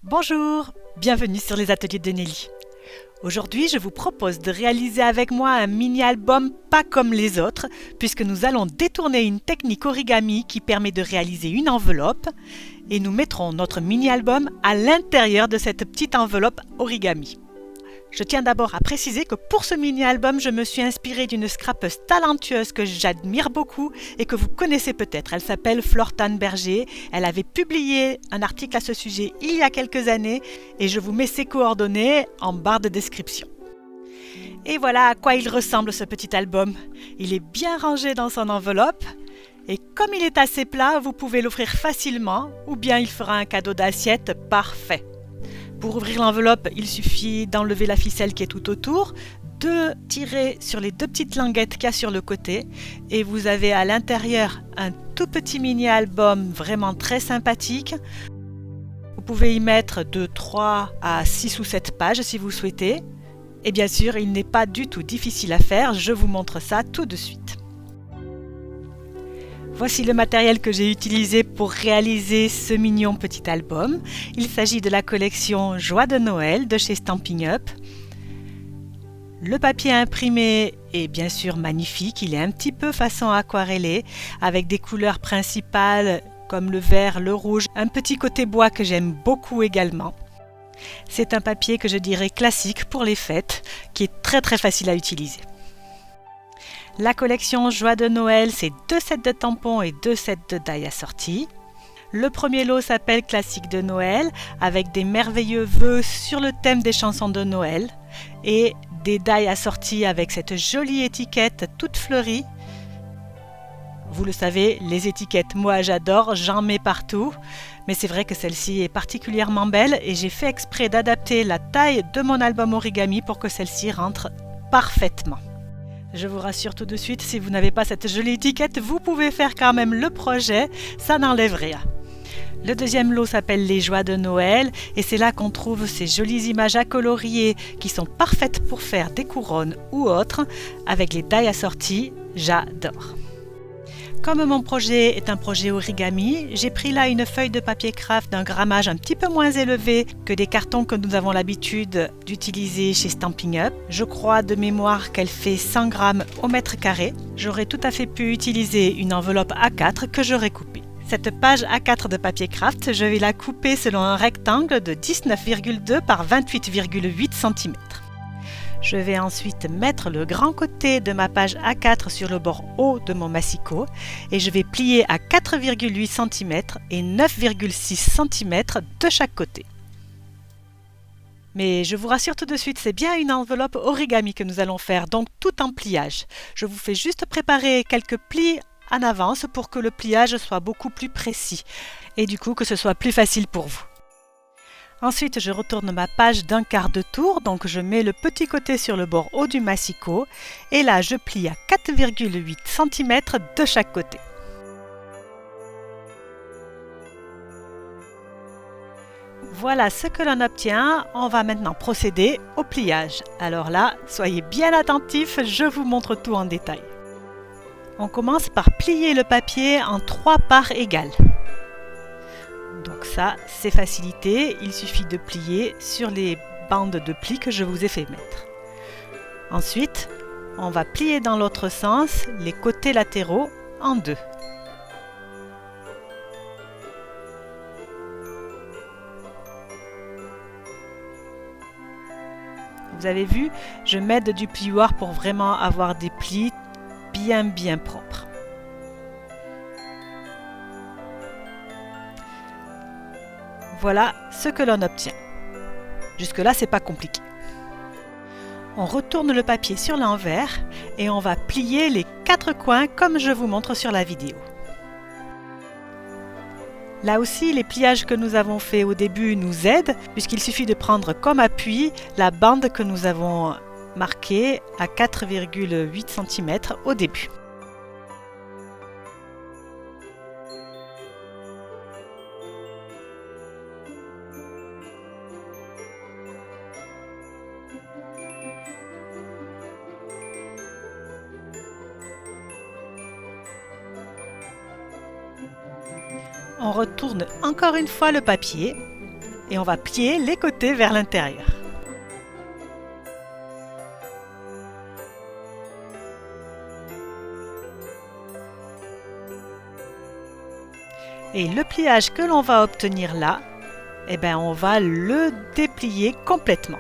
Bonjour, bienvenue sur les ateliers de Nelly. Aujourd'hui, je vous propose de réaliser avec moi un mini-album pas comme les autres, puisque nous allons détourner une technique origami qui permet de réaliser une enveloppe et nous mettrons notre mini-album à l'intérieur de cette petite enveloppe origami. Je tiens d'abord à préciser que pour ce mini-album, je me suis inspirée d'une scrapeuse talentueuse que j'admire beaucoup et que vous connaissez peut-être. Elle s'appelle Flortane Berger. Elle avait publié un article à ce sujet il y a quelques années et je vous mets ses coordonnées en barre de description. Et voilà à quoi il ressemble ce petit album. Il est bien rangé dans son enveloppe et comme il est assez plat, vous pouvez l'offrir facilement ou bien il fera un cadeau d'assiette parfait. Pour ouvrir l'enveloppe, il suffit d'enlever la ficelle qui est tout autour, de tirer sur les deux petites languettes qu'il y a sur le côté et vous avez à l'intérieur un tout petit mini-album vraiment très sympathique. Vous pouvez y mettre de 3 à 6 ou 7 pages si vous souhaitez. Et bien sûr, il n'est pas du tout difficile à faire, je vous montre ça tout de suite. Voici le matériel que j'ai utilisé pour réaliser ce mignon petit album. Il s'agit de la collection Joie de Noël de chez Stampin' Up. Le papier imprimé est bien sûr magnifique, il est un petit peu façon aquarellée avec des couleurs principales comme le vert, le rouge, un petit côté bois que j'aime beaucoup également. C'est un papier que je dirais classique pour les fêtes qui est très facile à utiliser. La collection Joie de Noël, c'est 2 sets de tampons et 2 sets de die assortis. Le premier lot s'appelle Classique de Noël, avec des merveilleux vœux sur le thème des chansons de Noël et des die assortis avec cette jolie étiquette toute fleurie. Vous le savez, les étiquettes, moi j'adore, j'en mets partout, mais c'est vrai que celle-ci est particulièrement belle et j'ai fait exprès d'adapter la taille de mon album origami pour que celle-ci rentre parfaitement. Je vous rassure tout de suite, si vous n'avez pas cette jolie étiquette, vous pouvez faire quand même le projet, ça n'enlève rien. Le deuxième lot s'appelle Les Joies de Noël et c'est là qu'on trouve ces jolies images à colorier qui sont parfaites pour faire des couronnes ou autres avec les die assortis, j'adore. Comme mon projet est un projet origami, j'ai pris là une feuille de papier craft d'un grammage un petit peu moins élevé que des cartons que nous avons l'habitude d'utiliser chez Stampin' Up. Je crois de mémoire qu'elle fait 100 grammes au mètre carré. J'aurais tout à fait pu utiliser une enveloppe A4 que j'aurais coupée. Cette page A4 de papier craft, je vais la couper selon un rectangle de 19,2 par 28,8 cm. Je vais ensuite mettre le grand côté de ma page A4 sur le bord haut de mon massicot et je vais plier à 4,8 cm et 9,6 cm de chaque côté. Mais je vous rassure tout de suite, c'est bien une enveloppe origami que nous allons faire, donc tout en pliage. Je vous fais juste préparer quelques plis en avance pour que le pliage soit beaucoup plus précis et du coup que ce soit plus facile pour vous. Ensuite, je retourne ma page d'un quart de tour, donc je mets le petit côté sur le bord haut du massicot et là je plie à 4,8 cm de chaque côté. Voilà ce que l'on obtient, on va maintenant procéder au pliage. Alors là, soyez bien attentifs, je vous montre tout en détail. On commence par plier le papier en 3 parts égales. Donc ça, c'est facilité, il suffit de plier sur les bandes de plis que je vous ai fait mettre. Ensuite, on va plier dans l'autre sens les côtés latéraux en 2. Vous avez vu, je m'aide du plioir pour vraiment avoir des plis bien propres. Voilà ce que l'on obtient. Jusque-là, c'est pas compliqué. On retourne le papier sur l'envers et on va plier les 4 coins comme je vous montre sur la vidéo. Là aussi, les pliages que nous avons fait au début nous aident puisqu'il suffit de prendre comme appui la bande que nous avons marquée à 4,8 cm au début. On retourne encore une fois le papier et on va plier les côtés vers l'intérieur. Et le pliage que l'on va obtenir là, eh bien, on va le déplier complètement.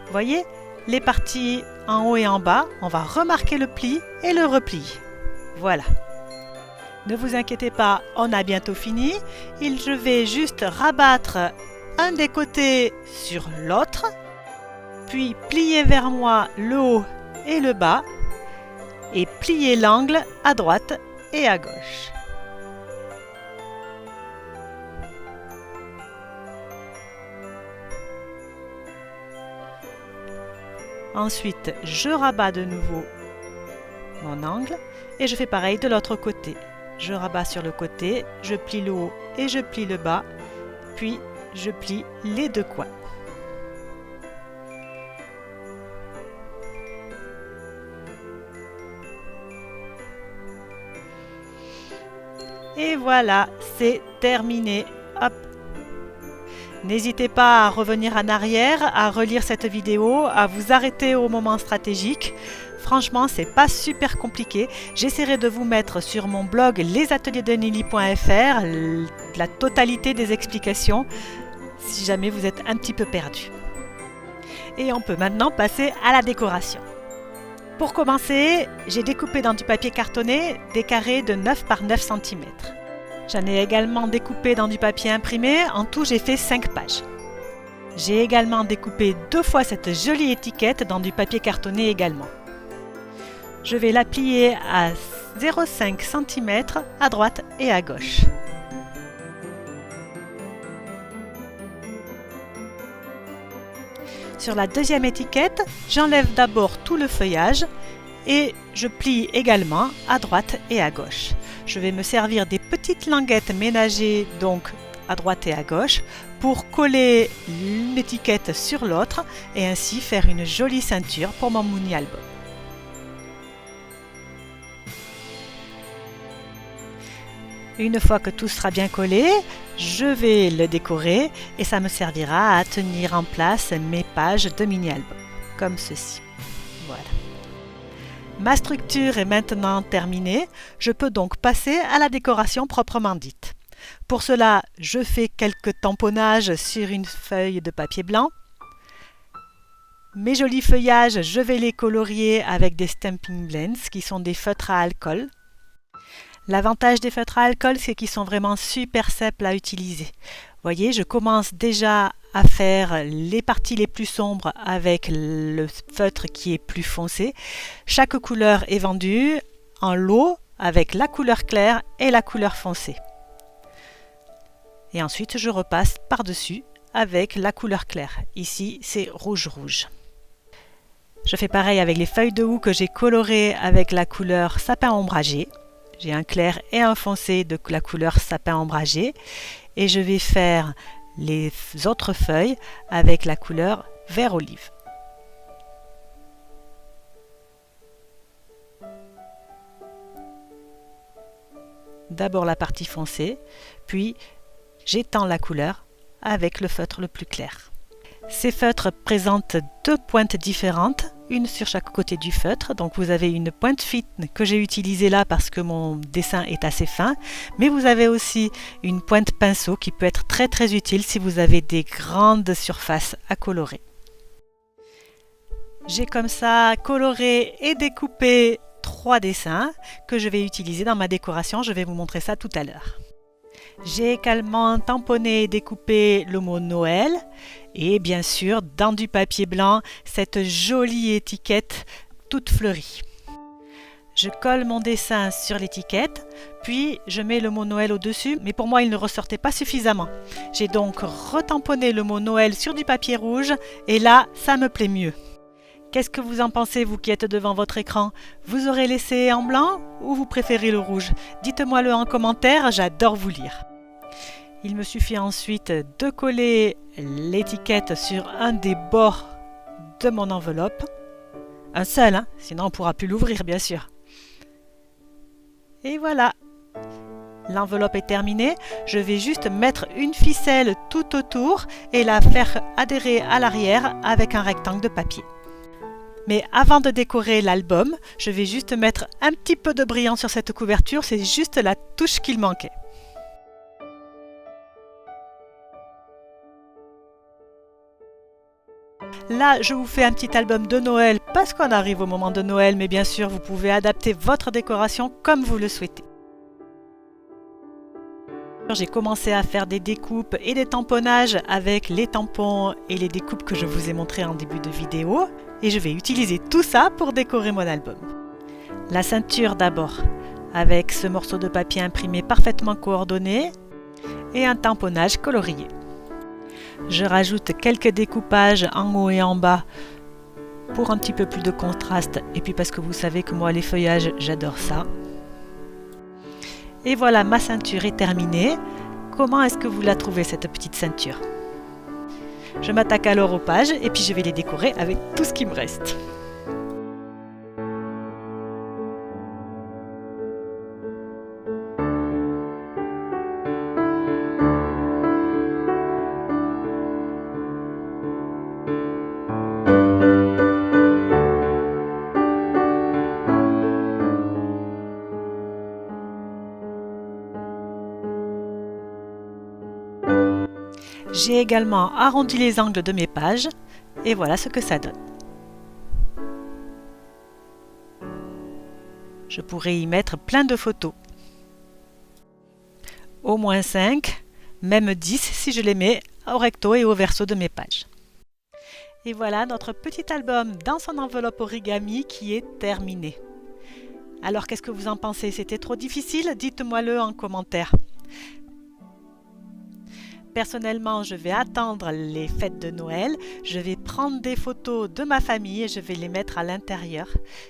Vous voyez, les parties en haut et en bas, on va remarquer le pli et le repli. Voilà. Ne vous inquiétez pas, on a bientôt fini. Je vais juste rabattre un des côtés sur l'autre, puis plier vers moi le haut et le bas, et plier l'angle à droite et à gauche. Ensuite, je rabats de nouveau mon angle et je fais pareil de l'autre côté. Je rabats sur le côté, je plie le haut et je plie le bas, puis je plie les deux coins. Et voilà, c'est terminé. Hop. N'hésitez pas à revenir en arrière, à relire cette vidéo, à vous arrêter au moment stratégique. Franchement, c'est pas super compliqué. J'essaierai de vous mettre sur mon blog lesatelierdesnelly.fr la totalité des explications si jamais vous êtes un petit peu perdu. Et on peut maintenant passer à la décoration. Pour commencer, j'ai découpé dans du papier cartonné des carrés de 9 par 9 cm. J'en ai également découpé dans du papier imprimé, en tout j'ai fait 5 pages. J'ai également découpé 2 fois cette jolie étiquette dans du papier cartonné également. Je vais la plier à 0,5 cm à droite et à gauche. Sur la deuxième étiquette, j'enlève d'abord tout le feuillage et je plie également à droite et à gauche. Je vais me servir des petites languettes ménagées donc à droite et à gauche pour coller une étiquette sur l'autre et ainsi faire une jolie ceinture pour mon mini album. Une fois que tout sera bien collé, je vais le décorer et ça me servira à tenir en place mes pages de mini album, comme ceci. Voilà. Ma structure est maintenant terminée, je peux donc passer à la décoration proprement dite. Pour cela, je fais quelques tamponnages sur une feuille de papier blanc. Mes jolis feuillages, je vais les colorier avec des Stampin' Blends qui sont des feutres à alcool. L'avantage des feutres à alcool, c'est qu'ils sont vraiment super simples à utiliser. Vous voyez, je commence déjà à faire les parties les plus sombres avec le feutre qui est plus foncé. Chaque couleur est vendue en lot avec la couleur claire et la couleur foncée. Et ensuite, je repasse par-dessus avec la couleur claire. Ici, c'est rouge-rouge. Je fais pareil avec les feuilles de houx que j'ai colorées avec la couleur sapin ombragé. J'ai un clair et un foncé de la couleur sapin ombragé. Et je vais faire les autres feuilles avec la couleur vert olive. D'abord la partie foncée, puis j'étends la couleur avec le feutre le plus clair. Ces feutres présentent deux pointes différentes, une sur chaque côté du feutre. Donc vous avez une pointe fine que j'ai utilisée là parce que mon dessin est assez fin, mais vous avez aussi une pointe pinceau qui peut être très utile si vous avez des grandes surfaces à colorer. J'ai comme ça coloré et découpé 3 dessins que je vais utiliser dans ma décoration. Je vais vous montrer ça tout à l'heure. J'ai également tamponné et découpé le mot Noël et bien sûr dans du papier blanc cette jolie étiquette toute fleurie. Je colle mon dessin sur l'étiquette, puis je mets le mot Noël au-dessus, mais pour moi il ne ressortait pas suffisamment. J'ai donc retamponné le mot Noël sur du papier rouge et là ça me plaît mieux. Qu'est-ce que vous en pensez, vous qui êtes devant votre écran? Vous aurez laissé en blanc ou vous préférez le rouge? Dites-moi-le en commentaire, j'adore vous lire. Il me suffit ensuite de coller l'étiquette sur un des bords de mon enveloppe. Un seul, sinon on ne pourra plus l'ouvrir bien sûr. Et voilà. L'enveloppe est terminée, je vais juste mettre une ficelle tout autour et la faire adhérer à l'arrière avec un rectangle de papier. Mais avant de décorer l'album, je vais juste mettre un petit peu de brillant sur cette couverture, c'est juste la touche qu'il manquait. Là, je vous fais un petit album de Noël parce qu'on arrive au moment de Noël, mais bien sûr, vous pouvez adapter votre décoration comme vous le souhaitez. J'ai commencé à faire des découpes et des tamponnages avec les tampons et les découpes que je vous ai montrées en début de vidéo. Et je vais utiliser tout ça pour décorer mon album. La ceinture d'abord, avec ce morceau de papier imprimé parfaitement coordonné et un tamponnage colorié. Je rajoute quelques découpages en haut et en bas pour un petit peu plus de contraste et puis parce que vous savez que moi les feuillages j'adore ça. Et voilà, ma ceinture est terminée. Comment est-ce que vous la trouvez cette petite ceinture? Je m'attaque alors aux pages et puis je vais les décorer avec tout ce qui me reste. J'ai également arrondi les angles de mes pages et voilà ce que ça donne. Je pourrais y mettre plein de photos. Au moins 5, même 10 si je les mets au recto et au verso de mes pages. Et voilà notre petit album dans son enveloppe origami qui est terminé. Alors qu'est-ce que vous en pensez? C'était trop difficile? Dites-moi-le en commentaire. Personnellement, je vais attendre les fêtes de Noël, je vais prendre des photos de ma famille et je vais les mettre à l'intérieur.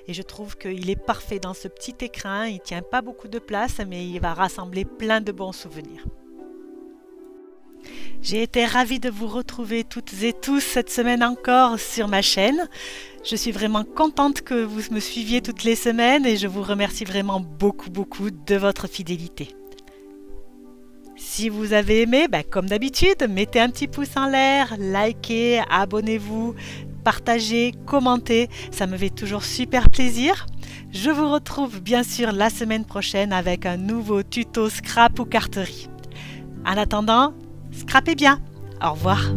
Et je trouve qu'il est parfait dans ce petit écrin, il ne tient pas beaucoup de place, mais il va rassembler plein de bons souvenirs. J'ai été ravie de vous retrouver toutes et tous cette semaine encore sur ma chaîne. Je suis vraiment contente que vous me suiviez toutes les semaines et je vous remercie vraiment beaucoup de votre fidélité. Si vous avez aimé, comme d'habitude, mettez un petit pouce en l'air, likez, abonnez-vous, partagez, commentez, ça me fait toujours super plaisir. Je vous retrouve bien sûr la semaine prochaine avec un nouveau tuto scrap ou carterie. En attendant, scrapez bien. Au revoir.